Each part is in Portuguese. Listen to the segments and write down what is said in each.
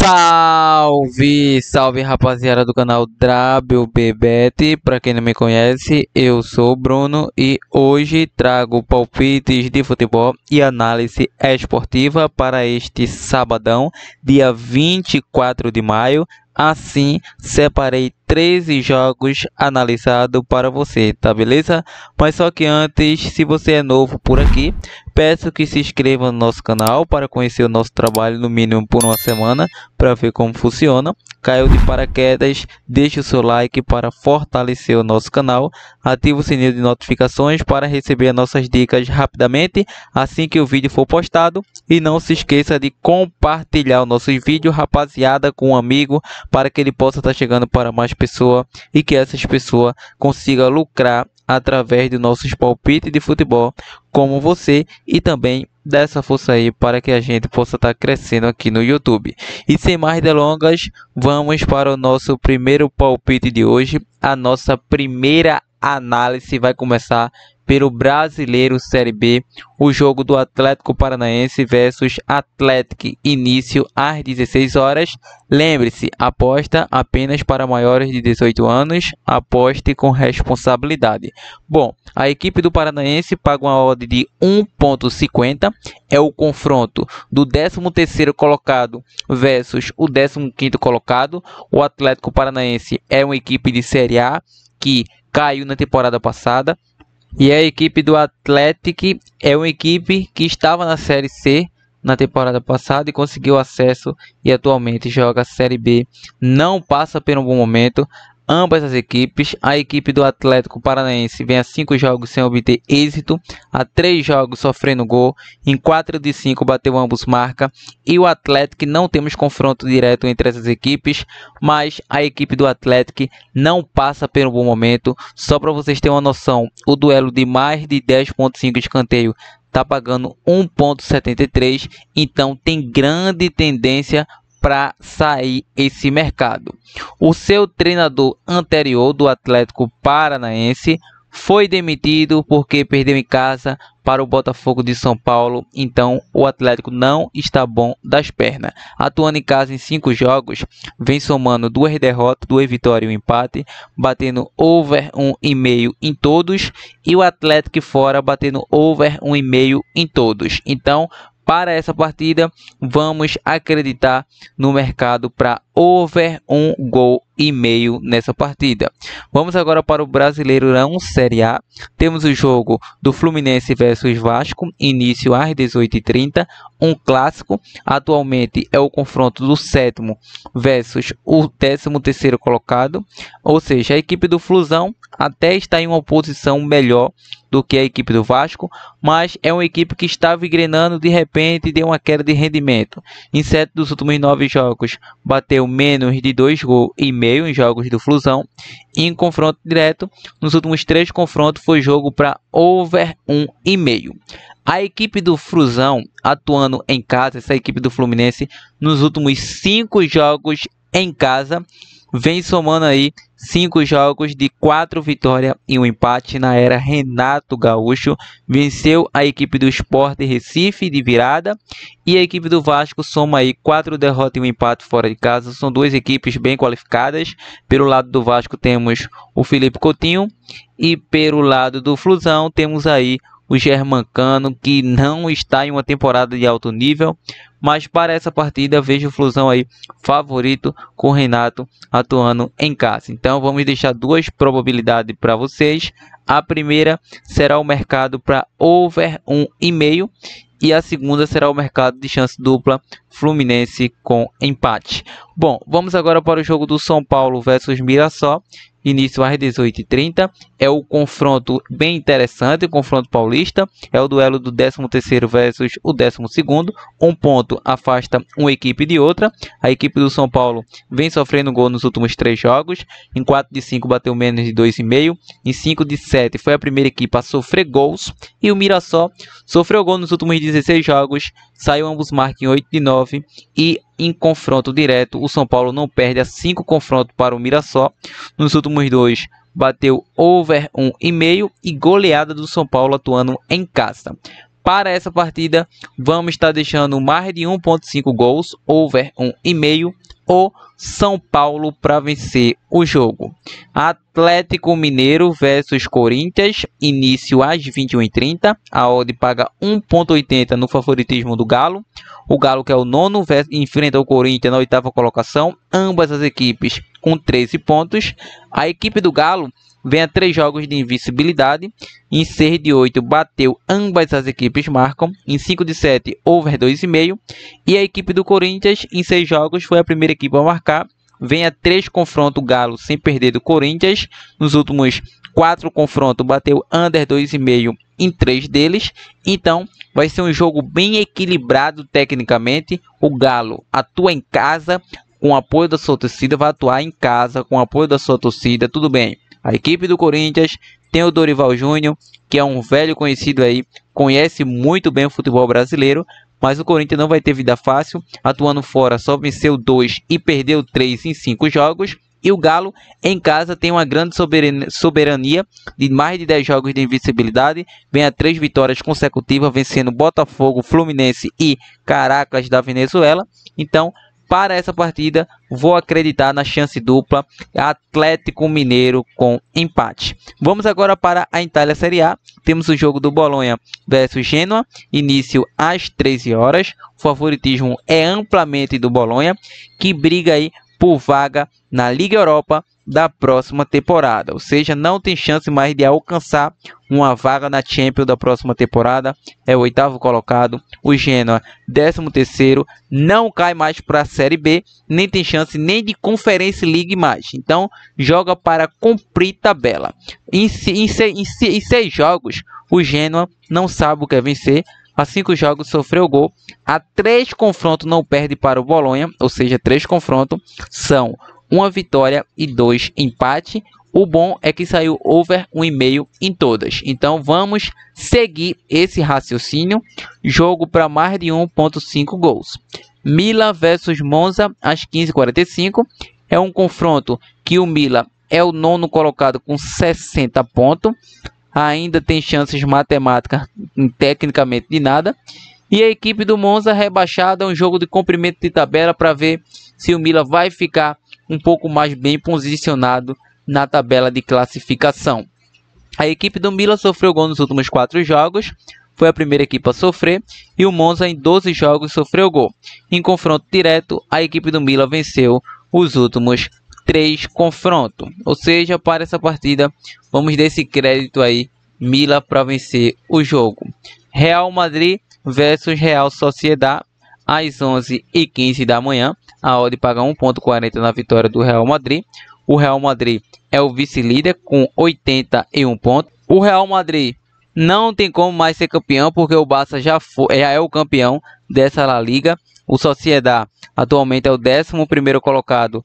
Salve, salve rapaziada do canal WBBet. Para quem não me conhece, eu sou o Bruno e hoje trago palpites de futebol e análise esportiva para este sabadão, dia 24 de maio. Assim, separei 13 jogos analisados para você, tá beleza? Mas só que antes, se você é novo por aqui, peço que se inscreva no nosso canal para conhecer o nosso trabalho no mínimo por uma semana, para ver como funciona. Caiu de paraquedas, deixe o seu like para fortalecer o nosso canal, ative o sininho de notificações para receber as nossas dicas rapidamente assim que o vídeo for postado, e não se esqueça de compartilhar o nosso vídeo, rapaziada, com um amigo, para que ele possa estar chegando para mais pessoas e que essas pessoas consigam lucrar através de nossos palpites de futebol como você, e também dessa força aí para que a gente possa estar crescendo aqui no YouTube. E sem mais delongas, vamos para o nosso primeiro palpite de hoje. A nossa primeira análise vai começar pelo Brasileiro Série B, o jogo do Atlético Paranaense versus Atlético, início às 16 horas. Lembre-se, aposta apenas para maiores de 18 anos, aposte com responsabilidade. Bom, a equipe do Paranaense paga uma odd de 1,50, é o confronto do 13º colocado versus o 15º colocado. O Atlético Paranaense é uma equipe de Série A que caiu na temporada passada, e a equipe do Atlético é uma equipe que estava na Série C na temporada passada e conseguiu acesso e atualmente joga a Série B. Não passa por um bom momento ambas as equipes. A equipe do Atlético Paranaense vem a 5 jogos sem obter êxito, a 3 jogos sofrendo gol, em 4 de 5 bateu ambos marca, e o Atlético não temos confronto direto entre essas equipes, mas a equipe do Atlético não passa por um bom momento. Só para vocês terem uma noção, o duelo de mais de 10,5 escanteio está pagando 1,73, então tem grande tendência para sair esse mercado. O seu treinador anterior do Atlético Paranaense foi demitido porque perdeu em casa para o Botafogo de São Paulo, então o Atlético não está bom das pernas. Atuando em casa em 5 jogos, vem somando 2 derrotas, 2 vitórias e um empate, batendo over 1,5 em todos, e o Atlético fora batendo over 1,5 em todos. Então, para essa partida, vamos acreditar no mercado para over 1,5 gol nessa partida. Vamos agora para o Brasileirão Série A. Temos o jogo do Fluminense versus Vasco, início às 18h30, um clássico. Atualmente é o confronto do 7º versus o 13º colocado, ou seja, a equipe do Flusão até está em uma posição melhor do que a equipe do Vasco, mas é uma equipe que estava engrenando, de repente deu uma queda de rendimento. Em 7 dos últimos 9 jogos, bateu menos de 2,5 gols em jogos do Flusão. E em confronto direto, nos últimos 3 confrontos foi jogo para over 1,5. A equipe do Flusão atuando em casa, essa equipe do Fluminense, nos últimos 5 jogos em casa, vem somando aí 5 jogos de 4 vitórias e um empate na era Renato Gaúcho. Venceu a equipe do Sport Recife de virada, e a equipe do Vasco soma aí 4 derrotas e um empate fora de casa. São 2 equipes bem qualificadas. Pelo lado do Vasco temos o Felipe Coutinho, e pelo lado do Flusão temos aí o Germancano, que não está em uma temporada de alto nível, mas para essa partida vejo o Flusão aí favorito, com o Renato atuando em casa. Então vamos deixar 2 probabilidades para vocês. A primeira será o mercado para over 1,5, e a segunda será o mercado de chance dupla Fluminense com empate. Bom, vamos agora para o jogo do São Paulo versus Mirassol, início às 18h30. É o confronto bem interessante, o confronto paulista. É o duelo do 13º versus o 12º. Um ponto afasta uma equipe de outra. A equipe do São Paulo vem sofrendo gol nos últimos 3 jogos. Em 4 de 5 bateu menos de 2,5. Em 5 de 7 foi a primeira equipe a sofrer gols. E o Mirassol sofreu gol nos últimos 16 jogos. Saiu ambos marcam em 8 de 9. E em confronto direto, o São Paulo não perde a 5 confrontos para o Mirassol. Nos últimos 2 bateu over 1,5, e goleada do São Paulo atuando em casa. Para essa partida, vamos estar deixando mais de 1.5 gols, over 1,5, ou São Paulo para vencer o jogo. Atlético Mineiro versus Corinthians, início às 21h30. A odd paga 1.80 no favoritismo do Galo. O Galo, que é o nono, enfrenta o Corinthians na oitava colocação. Ambas as equipes com 13 pontos. A equipe do Galo vem a 3 jogos de invencibilidade. Em 6 de 8 bateu, ambas as equipes marcam. Em 5 de 7, over 2,5. E a equipe do Corinthians, em 6 jogos, foi a primeira equipe a marcar. Vem a 3 confrontos Galo sem perder do Corinthians. Nos últimos 4 confrontos bateu under 2,5 em 3 deles. Então vai ser um jogo bem equilibrado tecnicamente. O Galo atua em casa com o apoio da sua torcida. Vai atuar em casa com o apoio da sua torcida. Tudo bem. A equipe do Corinthians tem o Dorival Júnior, que é um velho conhecido aí, conhece muito bem o futebol brasileiro, mas o Corinthians não vai ter vida fácil, atuando fora só venceu 2 e perdeu 3 em 5 jogos, e o Galo em casa tem uma grande soberania de mais de 10 jogos de invencibilidade, vem a 3 vitórias consecutivas, vencendo Botafogo, Fluminense e Caracas da Venezuela. Então, para essa partida, vou acreditar na chance dupla Atlético Mineiro com empate. Vamos agora para a Itália Série A. Temos o jogo do Bolonha versus Genoa, início às 13 horas. O favoritismo é amplamente do Bolonha, que briga aí por vaga na Liga Europa da próxima temporada. Ou seja, não tem chance mais de alcançar uma vaga na Champions da próxima temporada. É o 8º colocado. O Genoa, 13º, não cai mais para a Série B, nem tem chance nem de Conference League mais. Então, joga para cumprir tabela. Em 6 jogos, o Genoa não sabe o que é vencer. Há 5 jogos sofreu gol. Há 3 confrontos não perde para o Bolonha. Ou seja, 3 confrontos são 1 vitória e 2 empate. O bom é que saiu over 1,5 em todas. Então vamos seguir esse raciocínio. Jogo para mais de 1.5 gols. Milan versus Monza às 15h45. É um confronto que o Milan é o 9º colocado com 60 pontos. Ainda tem chances matemáticas, tecnicamente de nada. E a equipe do Monza rebaixada, é um jogo de comprimento de tabela para ver se o Milan vai ficar um pouco mais bem posicionado na tabela de classificação. A equipe do Milan sofreu gol nos últimos 4 jogos, foi a primeira equipe a sofrer, e o Monza em 12 jogos sofreu gol. Em confronto direto, a equipe do Milan venceu os últimos 3 confrontos. Ou seja, para essa partida, vamos dar esse crédito aí, Milan para vencer o jogo. Real Madrid versus Real Sociedad, às 11h15 da manhã. A odd paga 1.40 na vitória do Real Madrid. O Real Madrid é o vice-líder com 81 pontos. O Real Madrid não tem como mais ser campeão, porque o Barça já é o campeão dessa La Liga. O Sociedad atualmente é o 11º colocado.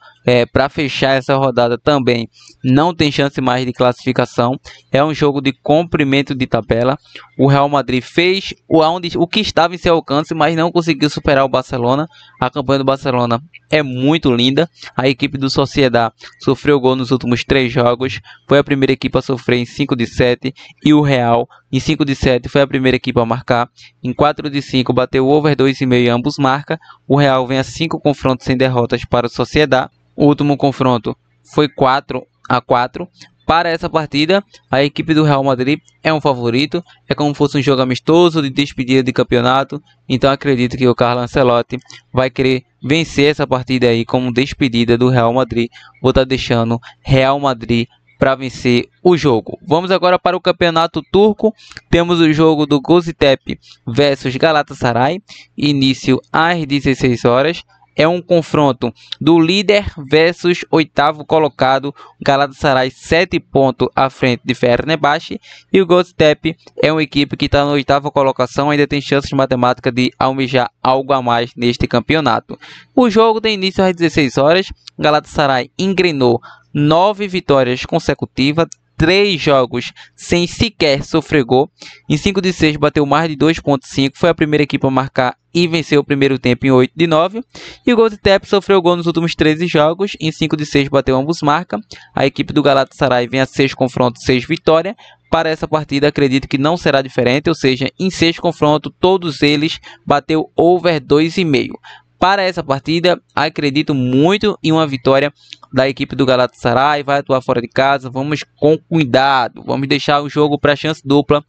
Para fechar essa rodada também não tem chance mais de classificação. É um jogo de comprimento de tabela. O Real Madrid fez o que estava em seu alcance, mas não conseguiu superar o Barcelona. A campanha do Barcelona é muito linda. A equipe do Sociedad sofreu gol nos últimos 3 jogos. Foi a primeira equipe a sofrer em 5 de 7. E o Real, em 5 de 7, foi a primeira equipe a marcar. Em 4 de 5, bateu over 2,5 e ambos marcam. O Real vem a 5 confrontos sem derrotas para o Sociedad. O último confronto foi 4-4. Para essa partida, a equipe do Real Madrid é um favorito. É como se fosse um jogo amistoso de despedida de campeonato. Então acredito que o Carlo Ancelotti vai querer vencer essa partida aí como despedida do Real Madrid. Vou estar deixando Real Madrid para vencer o jogo. Vamos agora para o campeonato turco. Temos o jogo do Göztepe versus Galatasaray. Início às 16 horas. É um confronto do líder versus 8º colocado. Galatasaray 7 pontos à frente de Fenerbahçe. E o Göztepe é uma equipe que está na 8ª colocação. Ainda tem chances matemáticas de almejar algo a mais neste campeonato. O jogo tem início às 16 horas. Galatasaray engrenou 9 vitórias consecutivas. 3 jogos sem sequer sofrer gol. Em 5 de 6 bateu mais de 2.5. Foi a primeira equipe a marcar e venceu o primeiro tempo em 8-9. E o Gaziantep sofreu gol nos últimos 13 jogos, em 5-6 bateu ambos marca. A equipe do Galatasaray vem a 6 confrontos, 6 vitórias. Para essa partida acredito que não será diferente, ou seja, em 6 confrontos todos eles bateu over 2,5. Para essa partida, acredito muito em uma vitória da equipe do Galatasaray. Vai atuar fora de casa, vamos com cuidado. Vamos deixar o jogo para chance dupla,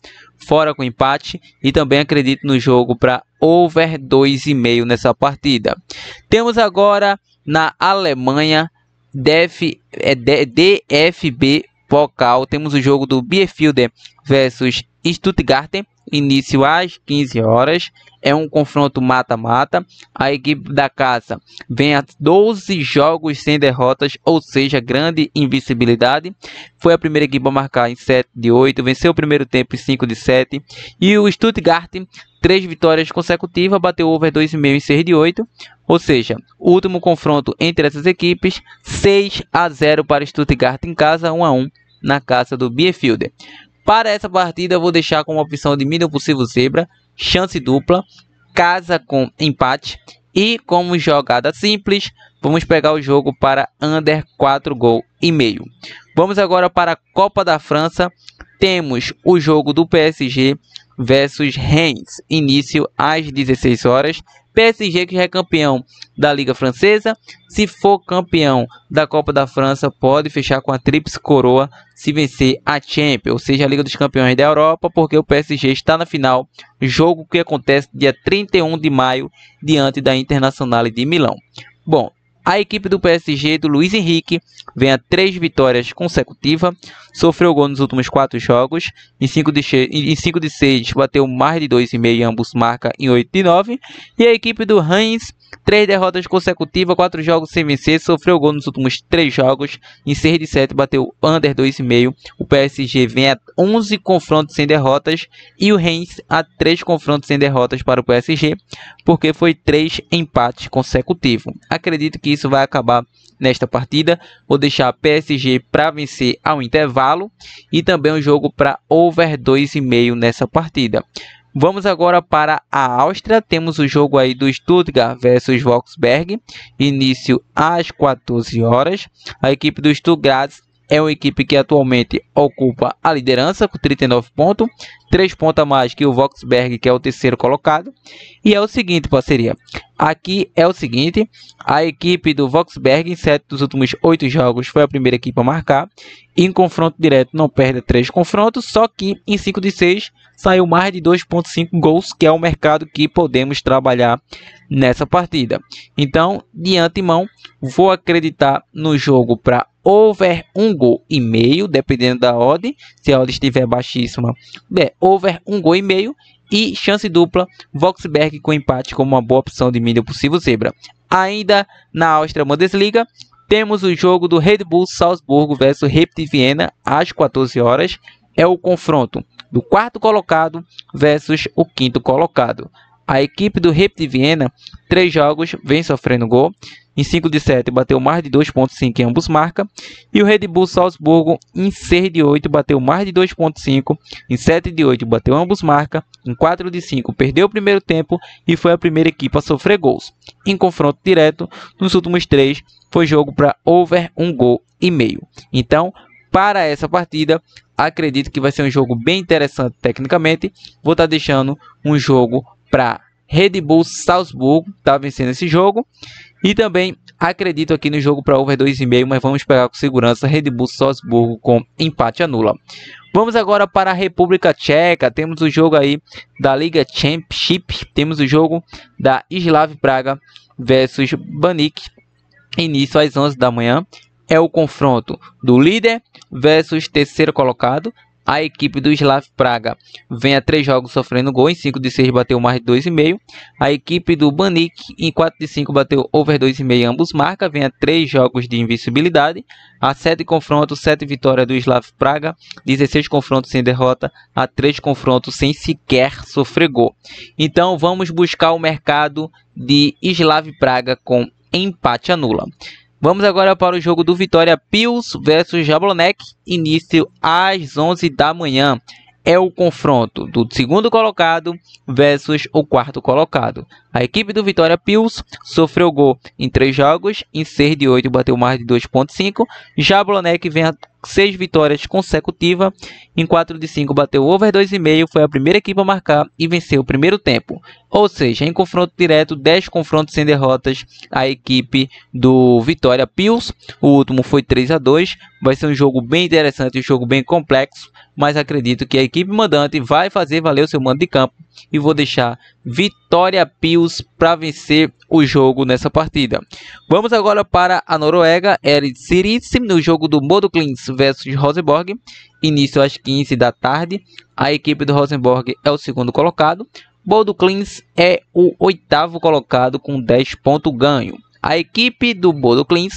fora com empate. E também acredito no jogo para over 2,5 nessa partida. Temos agora na Alemanha, DFB Pokal. Temos o jogo do Bielefeld versus Stuttgart. Início às 15 horas. É um confronto mata-mata. A equipe da casa vem a 12 jogos sem derrotas, ou seja, grande invencibilidade. Foi a primeira equipe a marcar em 7-8, venceu o primeiro tempo em 5-7. E o Stuttgart, 3 vitórias consecutivas, bateu over 2,5 em 6-8. Ou seja, o último confronto entre essas equipes, 6-0 para Stuttgart em casa, 1-1 na casa do Bielefeld. Para essa partida eu vou deixar como opção de mínimo possível zebra, chance dupla, casa com empate e como jogada simples, vamos pegar o jogo para under 4 gols e meio. Vamos agora para a Copa da França. Temos o jogo do PSG versus Reims, início às 16 horas. PSG que já é campeão da Liga Francesa. Se for campeão da Copa da França, pode fechar com a tríplice coroa se vencer a Champions, ou seja, a Liga dos Campeões da Europa, porque o PSG está na final, jogo que acontece dia 31 de maio, diante da Internazionale de Milão. Bom, a equipe do PSG do Luiz Henrique vem a 3 vitórias consecutivas, sofreu gol nos últimos 4 jogos, em 5-6 bateu mais de 2,5 ambos marca em 8-9. E a equipe do Reims, 3 derrotas consecutivas, 4 jogos sem vencer, sofreu gol nos últimos 3 jogos, em 6-7 bateu under 2,5. O PSG vem a 11 confrontos sem derrotas e o Reims a 3 confrontos sem derrotas para o PSG, porque foi 3 empates consecutivos. Acredito que isso vai acabar nesta partida. Vou deixar PSG para vencer ao intervalo e também um jogo para over 2,5 nessa partida. Vamos agora para a Áustria. Temos o jogo aí do Stuttgart versus Wolfsberg, início às 14 horas. A equipe do Stuttgart é uma equipe que atualmente ocupa a liderança com 39 pontos, 3 pontos a mais que o Wolfsberg, que é o terceiro colocado. E é o seguinte, parceria, aqui é o seguinte, a equipe do Wolfsberg em 7 dos últimos 8 jogos foi a primeira equipe a marcar. Em confronto direto não perde 3 confrontos, só que em 5-6 saiu mais de 2,5 gols, que é o mercado que podemos trabalhar nessa partida. Então, de antemão, vou acreditar no jogo para over 1 gol e meio, dependendo da odd. Se a odd estiver baixíssima, over 1 gol e meio. E chance dupla, Wolfsberg com empate como uma boa opção de mínimo possível zebra. Ainda na Áustria Bundesliga, temos o jogo do Red Bull Salzburgo versus Rapid Viena às 14 horas. É o confronto do quarto colocado versus o quinto colocado. A equipe do Rapid Viena, 3 jogos, vem sofrendo gol. Em 5-7 bateu mais de 2,5 em ambos marca. E o Red Bull Salzburgo em 6-8 bateu mais de 2,5. Em 7-8 bateu ambos marca. Em 4-5 perdeu o primeiro tempo e foi a primeira equipe a sofrer gols. Em confronto direto, nos últimos 3 foi jogo para over 1 gol e meio. Então, para essa partida, acredito que vai ser um jogo bem interessante tecnicamente. Vou estar deixando um jogo para Red Bull Salzburgo, tá vencendo esse jogo. E também acredito aqui no jogo para over 2,5, mas vamos pegar com segurança Red Bull Salzburgo com empate anula. Vamos agora para a República Tcheca. Temos o jogo aí da Liga Championship. Temos o jogo da Slav Praga versus Baník. Início às 11 da manhã. É o confronto do líder versus terceiro colocado. A equipe do Slav Praga vem a 3 jogos sofrendo gol. Em 5-6 bateu mais de 2,5. A equipe do Baník em 4-5 bateu over 2,5. Ambos marca. Vem a 3 jogos de invencibilidade. A 7 confrontos, 7 vitórias do Slav Praga. 16 confrontos sem derrota. A 3 confrontos sem sequer sofrer gol. Então vamos buscar o mercado de Slav Praga com empate anula. Vamos agora para o jogo do Vitória Pils versus Jablonec, início às 11 da manhã. é o confronto do segundo colocado versus o quarto colocado. A equipe do Vitória Pilsen sofreu gol em 3 jogos, em 6 de 8 bateu mais de 2,5. Jablonec vem a 6 vitórias consecutivas, em 4 de 5 bateu over 2,5, foi a primeira equipe a marcar e venceu o primeiro tempo. Ou seja, em confronto direto, 10 confrontos sem derrotas, a equipe do Vitória Pilsen. O último foi 3-2, vai ser um jogo bem interessante, um jogo bem complexo, mas acredito que a equipe mandante vai fazer valer o seu mando de campo e vou deixar Vitória Pilsen para vencer o jogo nessa partida. Vamos agora para a Noruega, Eliteserien, no jogo do Bodø/Glimt versus Rosenborg, início às 15 da tarde. A equipe do Rosenborg é o segundo colocado, Bodø/Glimt é o 8º colocado com 10 pontos ganho. A equipe do Bodø/Glimt,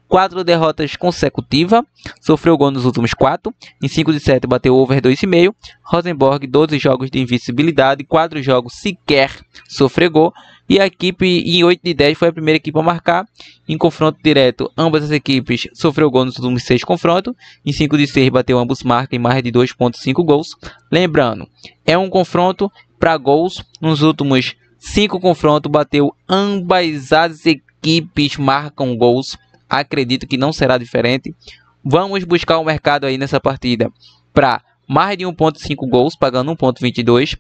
4 derrotas consecutivas, sofreu gol nos últimos 4, em 5 de 7 bateu over 2,5. Rosenborg, 12 jogos de invencibilidade, 4 jogos sequer sofreu gol. E a equipe em 8 de 10 foi a primeira equipe a marcar. Em confronto direto, ambas as equipes sofreu gol nos últimos 6 confrontos. Em 5 de 6 bateu ambos marcas em mais de 2,5 gols. Lembrando, é um confronto para gols. Nos últimos 5 confrontos bateu ambas as equipes marcam gols. Acredito que não será diferente. Vamos buscar o mercado aí nessa partida para mais de 1,5 gols, pagando 1,22.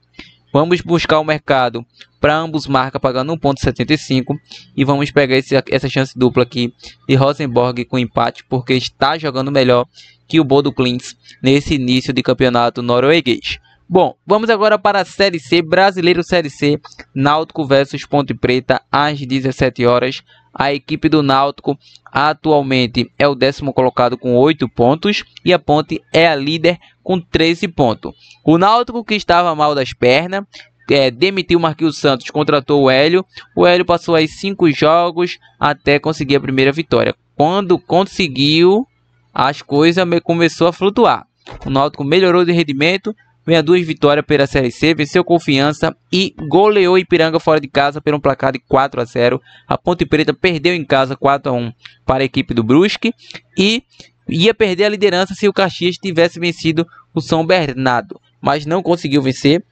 Vamos buscar o mercado para ambos marcas, pagando 1,75. E vamos pegar essa chance dupla aqui de Rosenborg com empate, porque está jogando melhor que o Bodø/Glimt nesse início de campeonato norueguês. Bom, vamos agora para a Série C, Brasileiro Série C, Náutico versus Ponte Preta, às 17 horas. A equipe do Náutico atualmente é o 10º colocado com 8 pontos e a Ponte é a líder com 13 pontos. O Náutico, que estava mal das pernas, demitiu o Marquinhos Santos, contratou o Hélio. O Hélio passou aí 5 jogos até conseguir a primeira vitória. Quando conseguiu, as coisas começou a flutuar. O Náutico melhorou de rendimento, vem a 2 vitórias pela Série C, venceu Confiança e goleou Ipiranga fora de casa por um placar de 4-0. A Ponte Preta perdeu em casa 4-1 para a equipe do Brusque e ia perder a liderança se o Caxias tivesse vencido o São Bernardo, mas não conseguiu vencer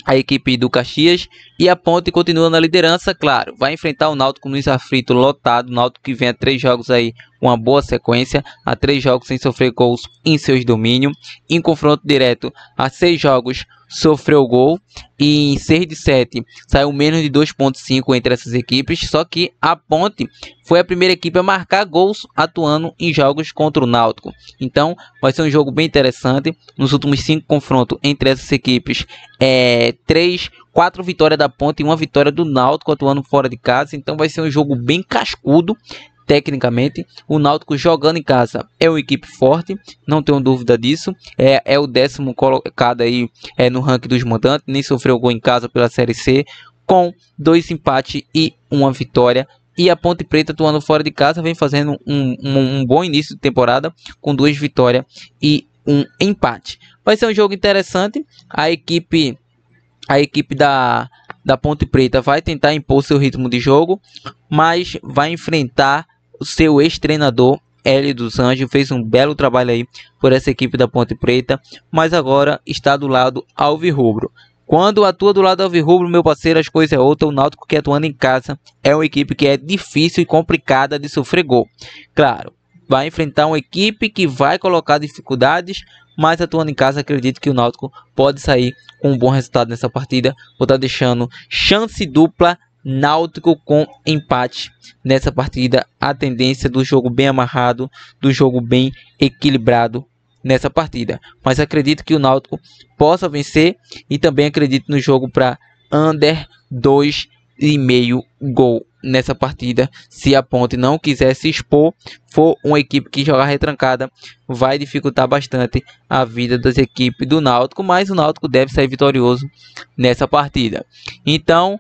a equipe do Caxias e a Ponte continua na liderança. Claro, vai enfrentar o Náutico no aflito lotado. O Náutico que vem a 3 jogos aí, uma boa sequência, a 3 jogos sem sofrer gols em seus domínios. Em confronto direto, a 6 jogos sofreu gol e em 6 de 7 saiu menos de 2,5 entre essas equipes. Só que a Ponte foi a primeira equipe a marcar gols atuando em jogos contra o Náutico. Então vai ser um jogo bem interessante. Nos últimos 5 confrontos entre essas equipes, 4 vitórias da Ponte e 1 vitória do Náutico atuando fora de casa. Então vai ser um jogo bem cascudo. Tecnicamente, o Náutico jogando em casa é uma equipe forte, não tenho dúvida disso. É o 10º colocado aí no ranking dos mandantes, nem sofreu gol em casa pela Série C, com 2 empates e 1 vitória. E a Ponte Preta, atuando fora de casa, vem fazendo um bom início de temporada, com 2 vitórias e 1 empate. Vai ser um jogo interessante. A equipe da Ponte Preta vai tentar impor seu ritmo de jogo, mas vai enfrentar o seu ex-treinador Hélio dos Anjos. Fez um belo trabalho aí por essa equipe da Ponte Preta, mas agora está do lado alvirrubro. Quando atua do lado alvirrubro, meu parceiro, as coisas é outra. O Náutico, que atuando em casa, é uma equipe que é difícil e complicada de sofrer gol. Claro, vai enfrentar uma equipe que vai colocar dificuldades, mas atuando em casa, acredito que o Náutico pode sair com um bom resultado nessa partida. Vou estar deixando chance dupla Náutico com empate nessa partida. A tendência do jogo bem amarrado, do jogo bem equilibrado nessa partida. Mas acredito que o Náutico possa vencer e também acredito no jogo para under 2,5 gol nessa partida. Se a Ponte não quiser se expor, for uma equipe que jogar retrancada, vai dificultar bastante a vida das equipes do Náutico, mas o Náutico deve sair vitorioso nessa partida. Então,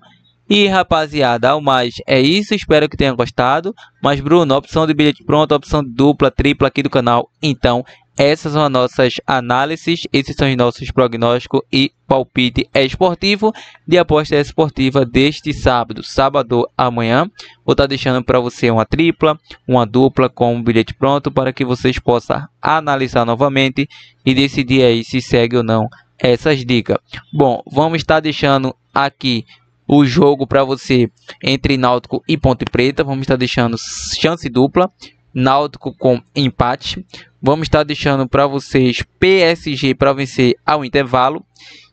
rapaziada, ao mais é isso, espero que tenha gostado. Mas Bruno, opção de bilhete pronto, opção de dupla, tripla aqui do canal. Então, essas são as nossas análises, esses são os nossos prognósticos e palpite esportivo de aposta esportiva deste sábado amanhã. Vou estar deixando para você uma tripla, uma dupla com um bilhete pronto para que vocês possam analisar novamente e decidir aí se segue ou não essas dicas. Bom, vamos estar deixando aqui o jogo para você entre Náutico e Ponte Preta. Vamos estar deixando chance dupla, Náutico com empate. Vamos estar deixando para vocês PSG para vencer ao intervalo.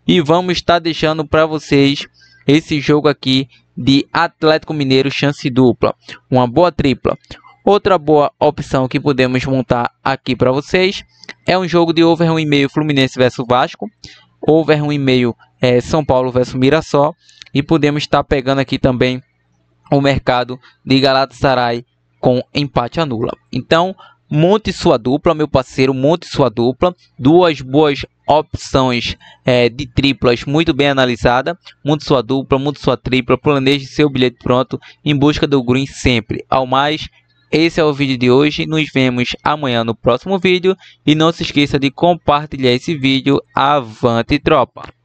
E vamos estar deixando para vocês esse jogo aqui de Atlético Mineiro chance dupla, uma boa tripla. Outra boa opção que podemos montar aqui para vocês é um jogo de over 1,5 Fluminense versus Vasco, over 1,5 São Paulo versus Mirassol, e podemos estar pegando aqui também o mercado de Galatasaray com empate anula. Então, monte sua dupla, meu parceiro, monte sua dupla. Duas boas opções de triplas muito bem analisada. Monte sua dupla, monte sua tripla, planeje seu bilhete pronto em busca do green sempre. Ao mais, esse é o vídeo de hoje. Nos vemos amanhã no próximo vídeo. E não se esqueça de compartilhar esse vídeo. Avante, tropa!